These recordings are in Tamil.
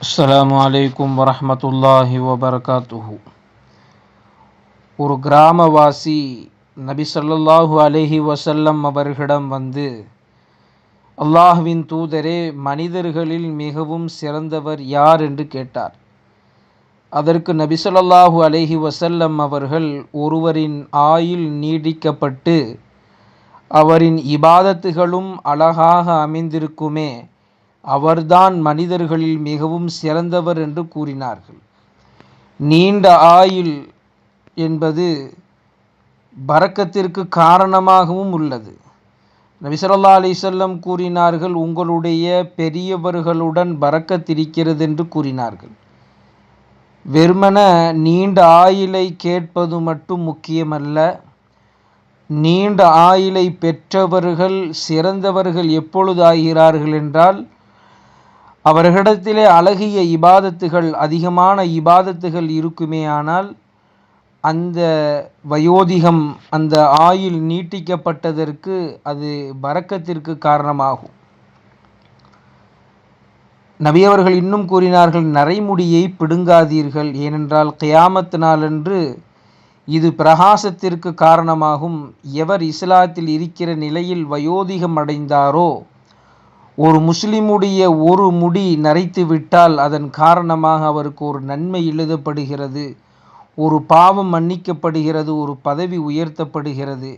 அஸ்ஸலாமு அலைக்கும் வரஹ்மத்துல்லாஹி வபரகாத்துஹு. ஒரு கிராமவாசி நபி ஸல்லல்லாஹு அலைஹி வஸல்லம் அவர்களிடம் வந்து, அல்லாஹ்வின் தூதரே, மனிதர்களில் மிகவும் சிறந்தவர் யார் என்று கேட்டார். அதற்கு நபி ஸல்லல்லாஹு அலைஹி வஸல்லம் அவர்கள், ஒருவரின் ஆயுள் நீடிக்கப்பட்டு அவரின் இபாதத்துகளும் அழகாக அமைந்திருக்குமே, அவர்தான் மனிதர்களில் மிகவும் சிறந்தவர் என்று கூறினார்கள். நீண்ட ஆயுள் என்பது பரக்கத்திற்கு காரணமாகவும் உள்ளது. நபி ஸல்லல்லாஹு அலைஹி வஸல்லம் கூறினார்கள், உங்களுடைய பெரியவர்களுடன் பரக்கத் இருக்கிறது என்று கூறினார்கள். வெறுமன நீண்ட ஆயுளை கேட்பது மட்டும் முக்கியமல்ல, நீண்ட ஆயுளை பெற்றவர்கள் சிறந்தவர்கள் எப்பொழுது ஆகிறார்கள் என்றால், அவர்களிடத்திலே அழகிய இபாதத்துகள், அதிகமான இபாதத்துகள் இருக்குமேயானால் அந்த வயோதிகம், அந்த ஆயுள் நீட்டிக்கப்பட்டதற்கு அது பரக்கத்திற்கு காரணமாகும். நபி அவர்கள் இன்னும் கூறினார்கள், நரைமுடியை பிடுங்காதீர்கள், ஏனென்றால் கியாமத் நாளன்று இது பிரகாசத்திற்கு காரணமாகும். எவர் இஸ்லாத்தில் இருக்கிற நிலையில் வயோதிகம் அடைந்தாரோ, ஒரு முஸ்லிமுடைய ஒரு முடி நரைத்து விட்டால் அதன் காரணமாக அவருக்கு ஒரு நன்மை எழுதப்படுகிறது, ஒரு பாவம் மன்னிக்கப்படுகிறது, ஒரு பதவி உயர்த்தப்படுகிறது.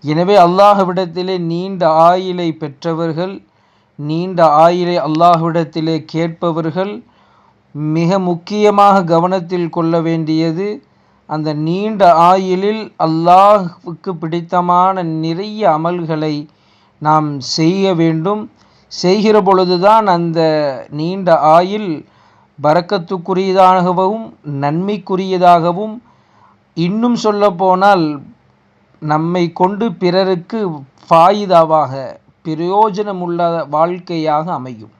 எனவே அல்லாஹ்விடத்திலே நீண்ட ஆயுளை பெற்றவர்கள், நீண்ட ஆயுளை அல்லாஹ்விடத்திலே கேட்பவர்கள் மிக முக்கியமாக கவனத்தில் கொள்ள வேண்டியது, அந்த நீண்ட ஆயுளில் அல்லாஹ்வுக்கு பிடித்தமான நிறைய அமல்களை நாம் செய்ய வேண்டும். செய்கிற பொழுதுதான் அந்த நீண்ட ஆயுள் பரக்கத்துக்குரியதாகவும் நன்மைக்குரியதாகவும், இன்னும் சொல்ல போனால் நம்மை கொண்டு பிறருக்கு ஃபாயிதாவாக பிரயோஜனமுள்ள வாழ்க்கையாக அமையும்.